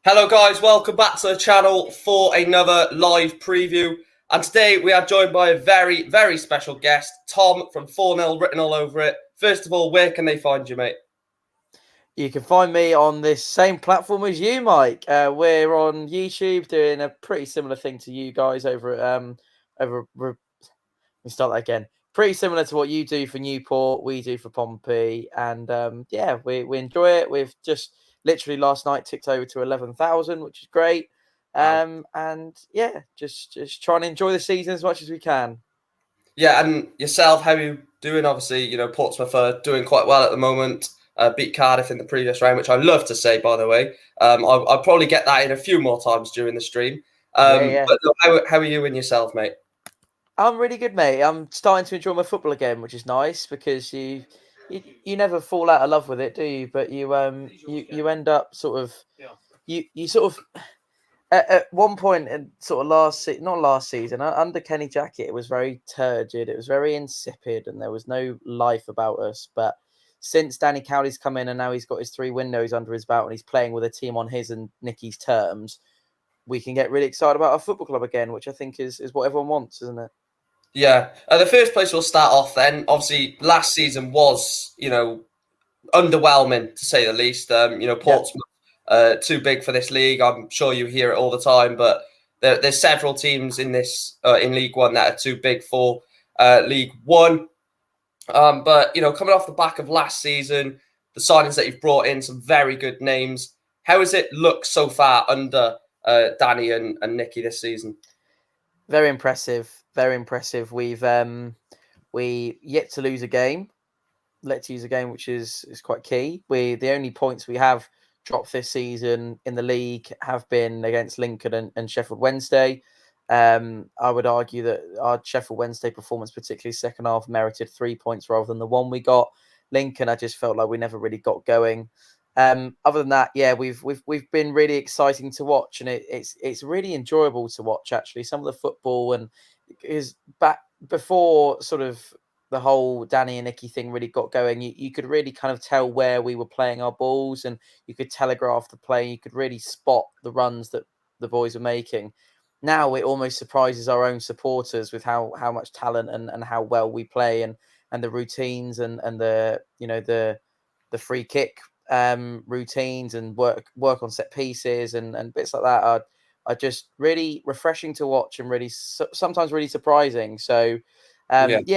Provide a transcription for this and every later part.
Hello guys, welcome back to the channel for another live preview. And today we are joined by a very, very special guest, Tom from 4-0 written all over it. First of all, where can they find you, mate? You can find me on this same platform as you, Mike. We're on YouTube doing a pretty similar thing to you guys over at let me start that again. Pretty similar to what you do for Newport, we do for Pompey, and we enjoy it. We've just literally last night ticked over to 11,000, which is great. Wow. And yeah, just trying to enjoy the season as much as we can. Yeah, and yourself, how are you doing? Obviously, Portsmouth are doing quite well at the moment. Beat Cardiff in the previous round, which I love to say, by the way. I'll probably get that in a few more times during the stream. Yeah. But no, how are you and yourself, mate? I'm really good, mate. I'm starting to enjoy my football again, which is nice because you never fall out of love with it, do you? But you end up sort of you sort of at one point in sort of not last season under Kenny Jackett, it was very turgid, it was very insipid, and there was no life about us. But since Danny Cowley's come in and now he's got his 3 windows under his belt and he's playing with a team on his and Nicky's terms, we can get really excited about our football club again, which I think is what everyone wants, isn't it? Yeah, the first place we'll start off then. Obviously, last season was, underwhelming to say the least. Portsmouth too big for this league. I'm sure you hear it all the time, but there's several teams in this in League One that are too big for League One. But coming off the back of last season, the signings that you've brought in, some very good names. How has it looked so far under Danny and Nicky this season? Very impressive. Very impressive. We yet to lose a game. Let's use a game, which is quite key. The only points we have dropped this season in the league have been against Lincoln and Sheffield Wednesday. I would argue that our Sheffield Wednesday performance, particularly second half, merited 3 points rather than the one we got. Lincoln, I just felt like we never really got going. Other than that, yeah, we've been really exciting to watch, and it's really enjoyable to watch actually. Some of the football, and is back before sort of the whole Danny and Nicky thing really got going, you could really kind of tell where we were playing our balls, and you could telegraph the play. You could really spot the runs that the boys were making. Now it almost surprises our own supporters with how much talent and how well we play, and the routines and the the free kick routines and work on set pieces and bits like that are just really refreshing to watch and really sometimes really surprising. So I think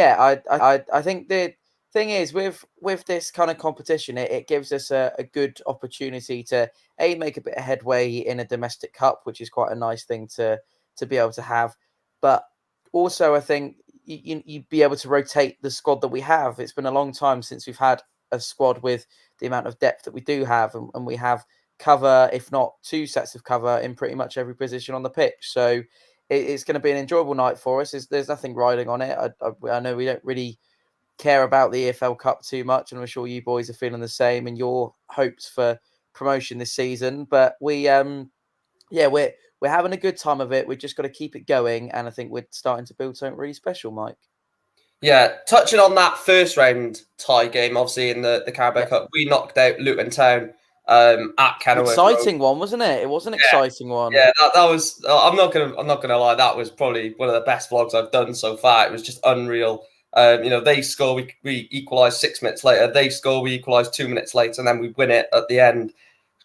the thing is with this kind of competition, it gives us a good opportunity to make a bit of headway in a domestic cup, which is quite a nice thing to be able to have. But also I think you'd be able to rotate the squad that we have. It's been a long time since we've had a squad with the amount of depth that we do have, and we have cover, if not 2 sets of cover in pretty much every position on the pitch. So it's going to be an enjoyable night for us. There's nothing riding on it. I know we don't really care about the EFL Cup too much, and I'm sure you boys are feeling the same in your hopes for promotion this season. But we're having a good time of it. We've just got to keep it going, and I think we're starting to build something really special, Mike. Yeah, touching on that first round tie game, obviously in the Carabao Cup, we knocked out Luton Town at Kenilworth Road. Exciting one, wasn't it? It was an exciting one. Yeah, that was. I'm not gonna lie. That was probably one of the best vlogs I've done so far. It was just unreal. They score, we equalise 6 minutes later. They score, we equalise 2 minutes later, and then we win it at the end.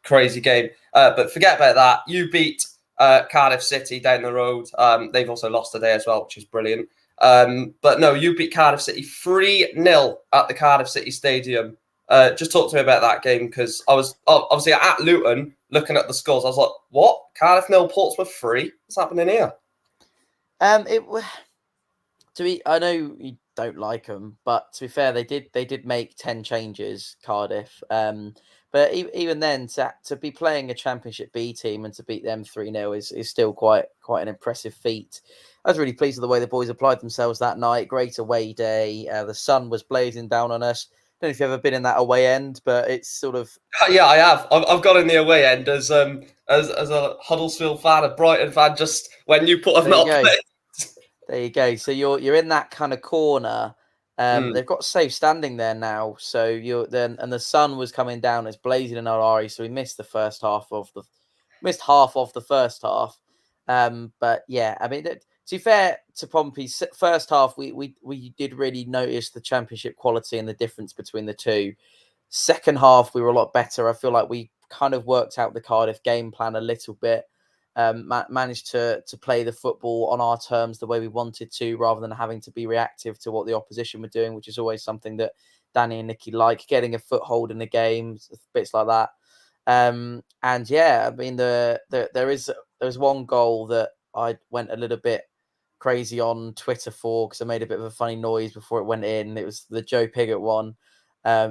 Crazy game. But forget about that. You beat Cardiff City down the road. They've also lost today as well, which is brilliant. But no, you beat Cardiff City 3-0 at the Cardiff City Stadium. Just talk to me about that game, because I was obviously at Luton looking at the scores. I was like, what? Cardiff 0, Portsmouth 3? What's happening here? I know you don't like them, but to be fair, they did make 10 changes, Cardiff. But even then, to be playing a Championship B team and to beat them 3-0 is still quite an impressive feat. I was really pleased with the way the boys applied themselves that night. Great away day. The sun was blazing down on us. I don't know if you've ever been in that away end, but it's sort of... Yeah, I have. I've got in the away end as a Huddersfield fan, a Brighton fan, just when Newport have not played. There you go. So you're in that kind of corner. They've got safe standing there now. So and the sun was coming down. It's blazing in our eyes. So we missed the first half of missed half of the first half. But yeah, I mean, to be fair to Pompey's first half, we did really notice the championship quality and the difference between the two. Second half, we were a lot better. I feel like we kind of worked out the Cardiff game plan a little bit. Managed to play the football on our terms the way we wanted to, rather than having to be reactive to what the opposition were doing, which is always something that Danny and Nicky like, getting a foothold in the game, bits like that. And yeah, I mean, there's one goal that I went a little bit crazy on Twitter for, because I made a bit of a funny noise before it went in. It was the Joe Pigott one.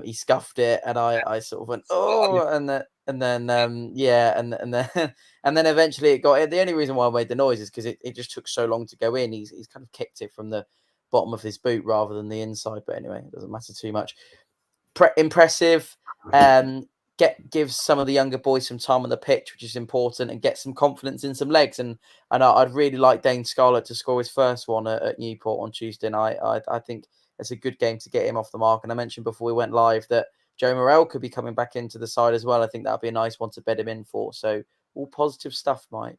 He scuffed it, and I sort of went, oh, and then yeah, and then and then eventually it got in. The only reason why I made the noise is because it just took so long to go in. He's kind of kicked it from the bottom of his boot rather than the inside. But anyway, it doesn't matter too much. Impressive. Gives some of the younger boys some time on the pitch, which is important, and get some confidence in some legs. And I'd really like Dane Scarlett to score his first one at Newport on Tuesday night. I think it's a good game to get him off the mark. And I mentioned before we went live that Joe Morrell could be coming back into the side as well. I think that'd be a nice one to bed him in for. So all positive stuff, Mike.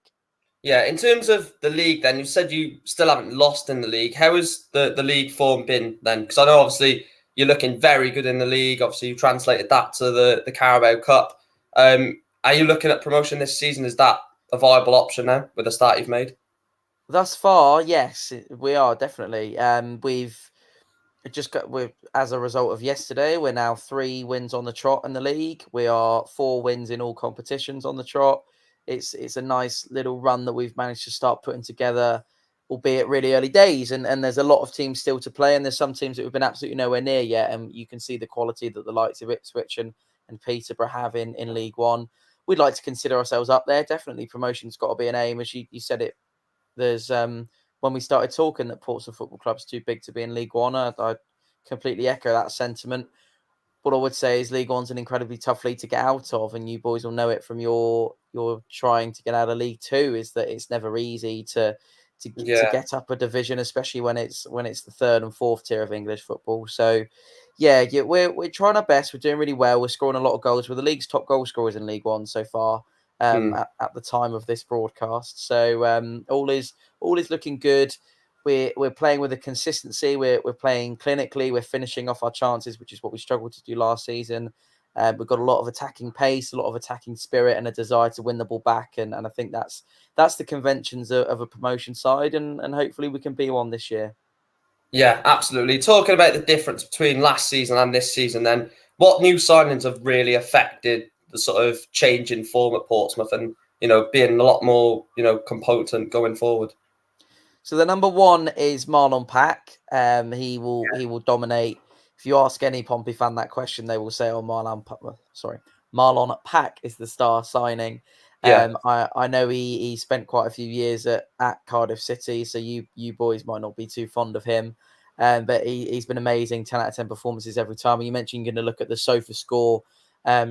Yeah, in terms of the league, then you said you still haven't lost in the league. How has the league form been then? Because I know obviously you're looking very good in the league. Obviously, you translated that to the Carabao Cup. Are you looking at promotion this season? Is that a viable option now with the start you've made? Thus far, yes, we are definitely. We've as a result of yesterday, we're now 3 wins on the trot in the league. We are 4 wins in all competitions on the trot. It's a nice little run that we've managed to start putting together, albeit really early days. And there's a lot of teams still to play, and there's some teams that we've been absolutely nowhere near yet. And you can see the quality that the likes of Ipswich and Peterborough have in League One. We'd like to consider ourselves up there. Definitely, promotion's got to be an aim, as you said it. There's when we started talking that Portsmouth Football Club's too big to be in League One, I completely echo that sentiment. What I would say is League One's an incredibly tough league to get out of, and you boys will know it from your trying to get out of League Two, is that it's never easy to get up a division, especially when it's the third and fourth tier of English football. So yeah, we're trying our best. We're doing really well. We're scoring a lot of goals. We're the league's top goal scorers in League One so far. At the time of this broadcast, so all is looking good. We're playing with a consistency. We're playing clinically. We're finishing off our chances, which is what we struggled to do last season. We've got a lot of attacking pace, a lot of attacking spirit, and a desire to win the ball back. And I think that's the conventions of a promotion side, and hopefully we can be one this year. Yeah, absolutely. Talking about the difference between last season and this season, then what new signings have really affected the sort of change in form at Portsmouth, and being a lot more competent going forward? So the number one is Marlon Pack. He will dominate. If you ask any Pompey fan that question, they will say, "Oh, Marlon Pack is the star signing." Yeah. I know he spent quite a few years at Cardiff City, so you boys might not be too fond of him, but he's been amazing. 10 out of 10 performances every time. And you mentioned you're going to look at the Sofa Score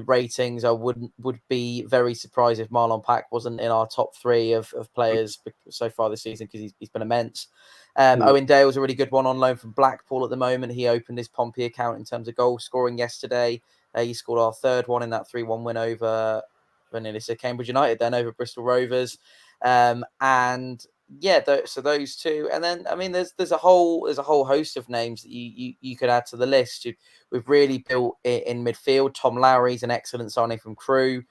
ratings. I would be very surprised if Marlon Pack wasn't in our top 3 of players so far this season, because he's been immense. Owen Dale's a really good one on loan from Blackpool at the moment. He opened his Pompey account in terms of goal scoring yesterday. He scored our 3rd one in that 3-1 win over Cambridge United, then over Bristol Rovers. And yeah, so those 2, and then I mean, there's a whole host of names that you could add to the list. We've really built it in midfield. Tom Lowry's an excellent signing from Crewe.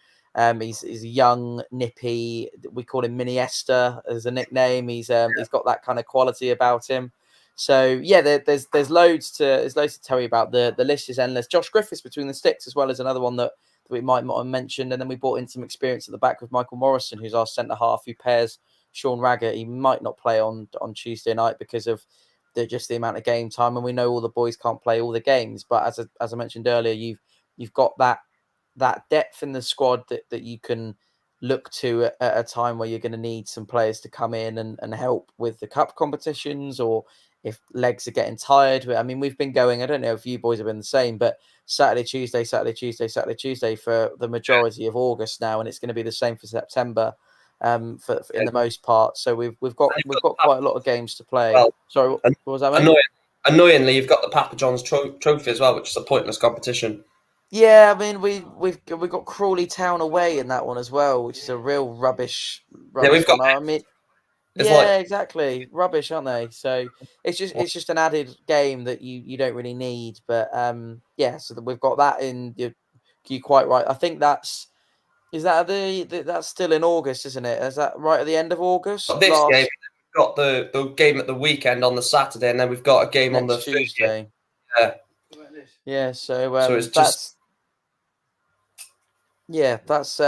He's a young, nippy. We call him Mini Esther as a nickname. He's got that kind of quality about him. So yeah, there's loads to tell you about. The list is endless. Josh Griffiths between the sticks as well as another one that we might not have mentioned. And then we brought in some experience at the back with Michael Morrison, who's our centre half, who pairs Sean Raggett. He might not play on Tuesday night because of the amount of game time, and we know all the boys can't play all the games. But as I mentioned earlier, you've got that depth in the squad that you can look to at a time where you're going to need some players to come in and help with the cup competitions, or if legs are getting tired. I mean, we've been going, I don't know if you boys have been the same, but Saturday, Tuesday for the majority of August now, and it's going to be the same for September. In the most part, so we've got quite a lot of games to play. Well, sorry, what was that, mate? Annoyingly, you've got the Papa John's trophy as well, which is a pointless competition. Yeah, I mean we've got Crawley Town away in that one as well, which is a real rubbish Yeah, we've got one. I mean, it's like yeah, exactly, rubbish, aren't they? So it's just an added game that you don't really need. But yeah, so that we've got that in. You're quite right. I think is that that's still in August, isn't it? Is that right at the end of August? this game. Last We've got the game at the weekend on the Saturday, and then we've got a game on the next 30th. Tuesday. Yeah, Yeah, so so it's just that's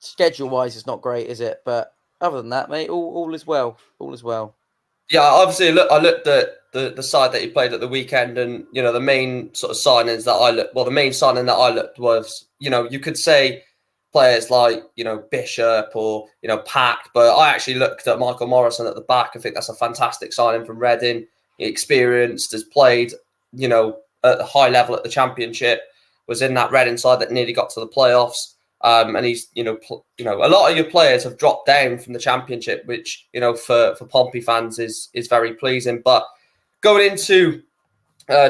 schedule wise, it's not great, is it? But other than that, mate, all is well. All is well. yeah. Obviously, I looked at the side that he played at the weekend, and the main sort of signings that I looked. Well, the main signing that I looked was you could say players like Bishop or Pack, but I actually looked at Michael Morrison at the back. I think that's a fantastic signing from Reading. He experienced, has played at a high level at the Championship, was in that Reading side that nearly got to the playoffs. And he's, a lot of your players have dropped down from the Championship, which for Pompey fans is very pleasing. But going into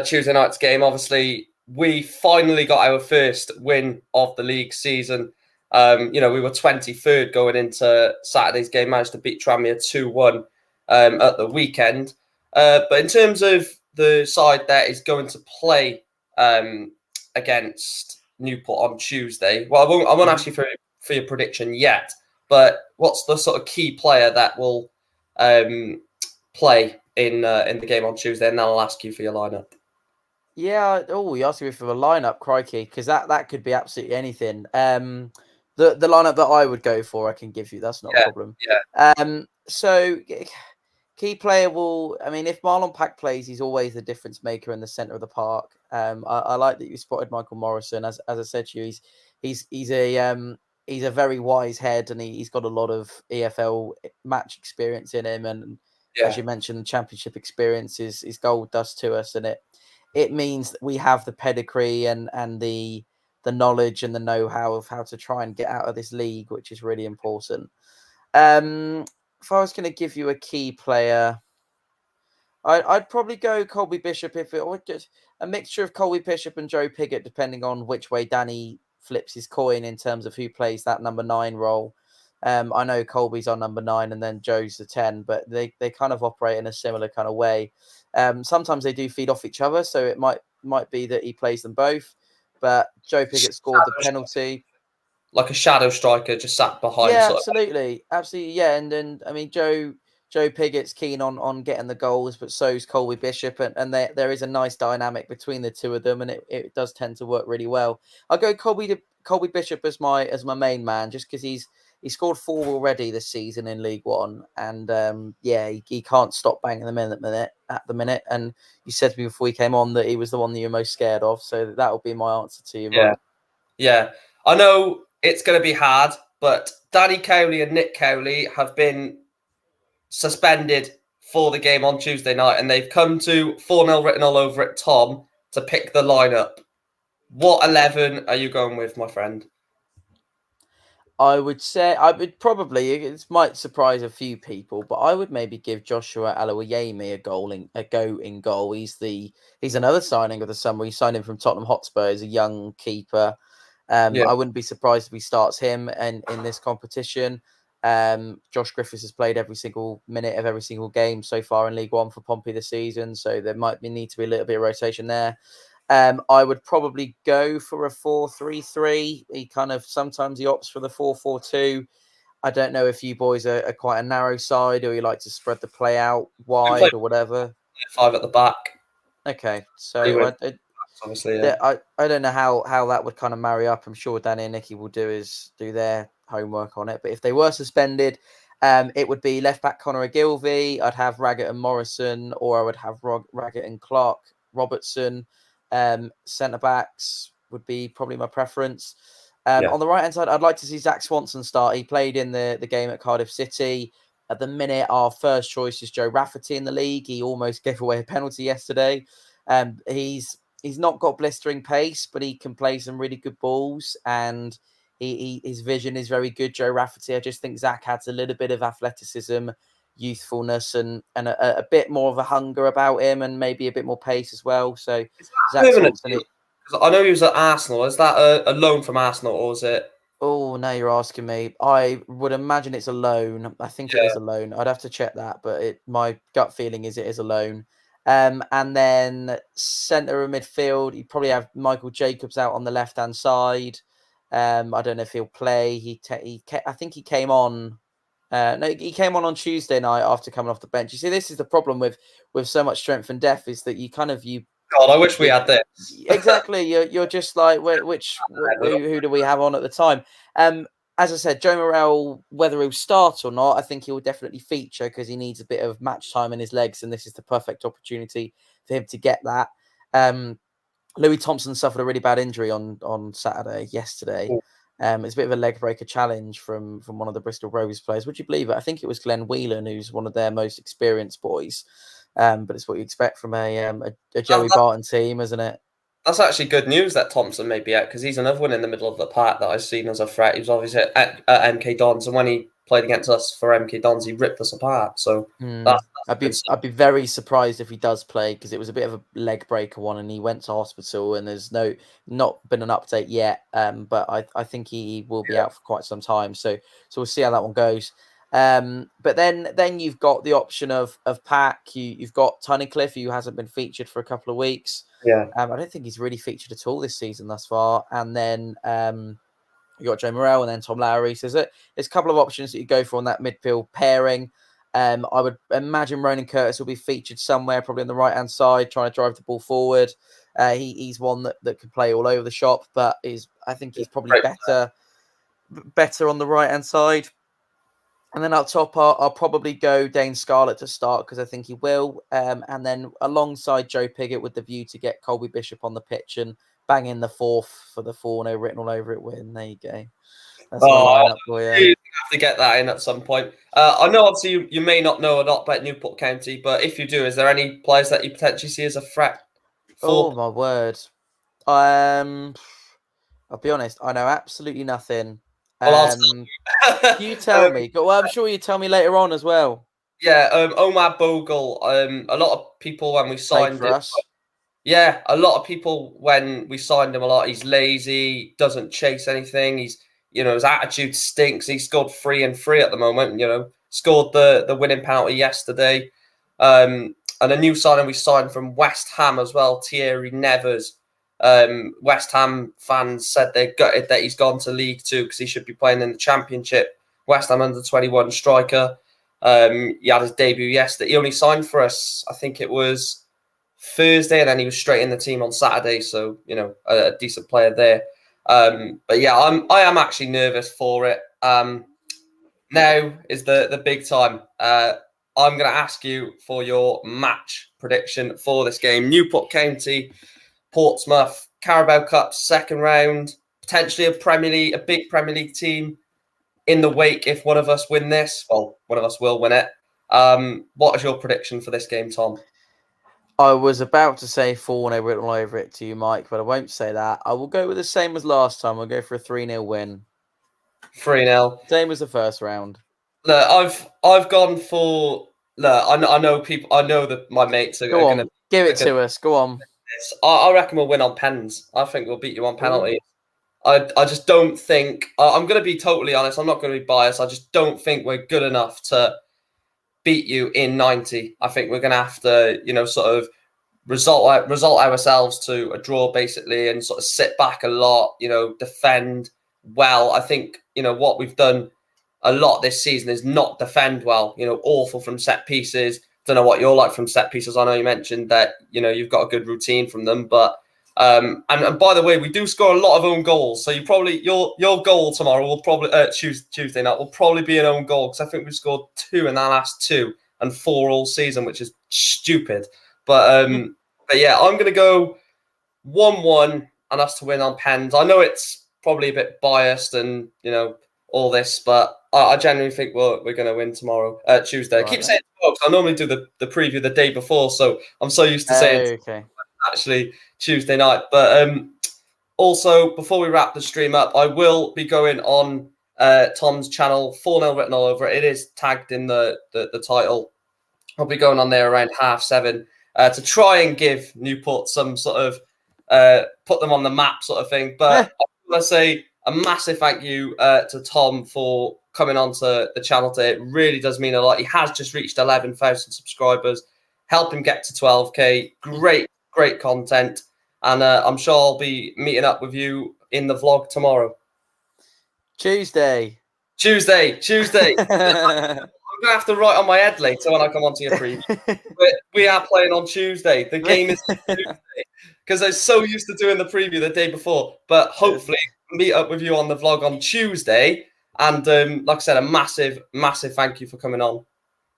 Tuesday night's game, obviously we finally got our first win of the league season. We were 23rd going into Saturday's game, managed to beat Tranmere 2-1 at the weekend. But in terms of the side that is going to play against Newport on Tuesday, well, I won't ask you for your prediction yet, but what's the sort of key player that will play in the game on Tuesday? And then I'll ask you for your lineup. Yeah. Oh, you asked me for the lineup, crikey, because that could be absolutely anything. The lineup that I would go for, I can give you. That's not a Yeah, problem. yeah, So key player will. I mean, if Marlon Pack plays, he's always the difference maker in the centre of the park. I like that you spotted Michael Morrison. As I said to you, he's a very wise head, and he's got a lot of EFL match experience in him, and as yeah, you mentioned, the championship experience is gold dust to us, and it means that we have the pedigree and the knowledge and the know-how of how to try and get out of this league, which is really important. If I was going to give you a key player, I'd probably go Colby Bishop if it was just a mixture of Colby Bishop and Joe Pigott, depending on which way Danny flips his coin in terms of who plays that number 9 role. I know Colby's on number 9 and then Joe's the 10, but they kind of operate in a similar kind of way. Sometimes they do feed off each other, so it might be that he plays them both. But Joe Pigott scored the penalty. like a shadow striker just sat behind Yeah, sort of. absolutely, absolutely. Yeah, and I mean Joe Pigott's keen on getting the goals, but so's Colby Bishop, and there is a nice dynamic between the two of them, and it does tend to work really well. I'll go Colby Bishop as my main man, just because he scored 4 already this season in League One, and yeah, he can't stop banging them in at the minute. And you said to me before we came on that he was the one that you're most scared of, so that will be my answer to you, Yeah, Mark. yeah. I know it's going to be hard, but Danny Cowley and Nick Cowley have been suspended for the game on Tuesday night, and they've come to 4-0 written all over it, Tom, to pick the lineup. What 11 are you going with, my friend? I would say I would probably it might surprise a few people, but I would maybe give Joshua Alawayemi a go in goal. He's another signing of the summer. He signed him from Tottenham Hotspur as a young keeper. Yeah, I wouldn't be surprised if he starts him in this competition. Josh Griffiths has played every single minute of every single game so far in League One for Pompey this season, so there might need to be a little bit of rotation there. I would probably go for a 4-3-3. He kind of sometimes he opts for the 4-4-2. I don't know if you boys are quite a narrow side or you like to spread the play out we play wide or whatever. 5 at the back. Okay, Play so with obviously, yeah. I don't know how that would kind of marry up. I'm sure Danny and Nicky will do their homework on it. But if they were suspended, it would be left back Connor Ogilvie. I'd have Raggett and Morrison, or I would have Raggett and Clark Robertson. Centre backs would be probably my preference. Yeah. On the right hand side, I'd like to see Zach Swanson start. He played in the game at Cardiff City. At the minute, our first choice is Joe Rafferty in the league. He almost gave away a penalty yesterday. He's not got blistering pace, but he can play some really good balls, and his vision is very good. Joe Rafferty, I just think Zach adds a little bit of athleticism, youthfulness, and a bit more of a hunger about him, and maybe a bit more pace as well. So Is that a Zach permanent Swanson, deal? I know he was at Arsenal. Is that a loan from Arsenal, or is it? Oh, now you're asking me. I would imagine it's a loan. I think it Yeah. is a loan. I'd have to check that, but my gut feeling is it is a loan. And then centre of midfield, you probably have Michael Jacobs out on the left hand side. I don't know if he'll play. I think he came on. No, he came on Tuesday night after coming off the bench. You see, this is the problem with so much strength and depth is that you God, I wish we had this. exactly. You're just like who do we have on at the time? As I said, Joe Morrell, whether he'll start or not, I think he will definitely feature because he needs a bit of match time in his legs, and this is the perfect opportunity for him to get that. Louis Thompson suffered a really bad injury on yesterday. It's a bit of a leg breaker challenge from one of the Bristol Rovers players. Would you believe it? I think it was Glenn Whelan, who's one of their most experienced boys. But it's what you expect from a Joey Barton team, isn't it? That's actually good news that Thompson may be out, because he's another one in the middle of the park that I've seen as a threat. He was obviously at MK Dons, and when he played against us for MK Dons, he ripped us apart. So I'd be very surprised if he does play, because it was a bit of a leg breaker one, and he went to hospital, and there's not been an update yet. But I think he will be out for quite some time. So we'll see how that one goes. But then you've got the option of Pack. You've got Tunnicliffe, who hasn't been featured for a couple of weeks. Yeah. I don't think he's really featured at all this season thus far. And then you got Joe Morrell and then Tom Lowry. So there's a couple of options that you go for on that midfield pairing. I would imagine Ronan Curtis will be featured somewhere, probably on the right-hand side, trying to drive the ball forward. He's one that can play all over the shop, but I think he's probably better on the right-hand side. And then up top, I'll probably go Dane Scarlett to start, because I think he will. And then alongside Joe Pigott, with the view to get Colby Bishop on the pitch and bang in the fourth for the 4-0 written all over it win. There you go. That's my lineup for you. You have to get that in at some point. I know, obviously, you may not know a lot about Newport County, but if you do, is there any players that you potentially see as a threat? Oh, my word. I'll be honest, I know absolutely nothing. You tell me. Well, I'm sure you tell me later on as well. Yeah, Omar Bogle. A lot of people when we signed him. Yeah, a lot of people when we signed him, he's lazy, doesn't chase anything. His attitude stinks. He scored 3 and 3 at the moment. Scored the winning penalty yesterday. And a new signing we signed from West Ham as well, Thierry Nevers. West Ham fans said they're gutted that he's gone to League Two, because he should be playing in the Championship. West Ham under-21 striker. He had his debut yesterday. He only signed for us, I think it was Thursday, and then he was straight in the team on Saturday. So a decent player there. But yeah, I am actually nervous for it. Now is the big time. I'm going to ask you for your match prediction for this game. Newport County, Portsmouth, Carabao Cup second round, potentially a big Premier League team in the wake if one of us win this. Well, one of us will win it. What is your prediction for this game, Tom? I was about to say 4-0 written all over it to you, Mike, but I won't say that. I will go with the same as last time. I'll go for a 3-0 win. 3-0. Same as the first round. Look, I've gone for. Look, I know people. I know that my mates are going to give it to us. Go on. I reckon we'll win on pens. I think we'll beat you on penalties. I just don't think. I'm going to be totally honest. I'm not going to be biased. I just don't think we're good enough to beat you in 90. I think we're going to have to, sort of result ourselves to a draw basically, and sort of sit back a lot. Defend well. I think what we've done a lot this season is not defend well. Awful from set pieces. Don't know what you're like from set pieces. I know you mentioned that you've got a good routine from them, but and by the way, we do score a lot of own goals. So your goal tomorrow will probably Tuesday night will probably be an own goal, because I think we've scored 2 in our last 2 and 4 all season, which is stupid. But yeah, I'm gonna go 1-1 and us to win on pens. I know it's probably a bit biased and all this, but I genuinely think we're going to win tomorrow, Tuesday. I keep saying because I normally do the preview the day before, so I'm so used to saying actually Tuesday night. But also, before we wrap the stream up, I will be going on Tom's channel, 4-0 written all over it. It is tagged in the title. I'll be going on there around 7:30 to try and give Newport some sort of put them on the map sort of thing. But I want to say a massive thank you to Tom for coming onto the channel today. It really does mean a lot. He has just reached 11,000 subscribers. Help him get to 12K. Great content. And I'm sure I'll be meeting up with you in the vlog tomorrow. Tuesday. I'm going to have to write on my head later when I come onto your preview. We are playing on Tuesday. The game is Tuesday. Because I was so used to doing the preview the day before. But hopefully meet up with you on the vlog on Tuesday. And like I said, a massive thank you for coming on.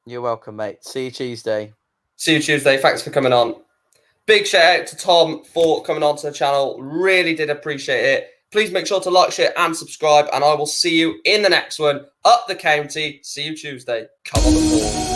You're welcome, mate. See you Tuesday. See you Tuesday. Thanks for coming on. Big shout out to Tom for coming on to the channel. Really did appreciate it. Please make sure to like, share, and subscribe. And I will see you in the next one. Up the county. See you Tuesday. Come on the board.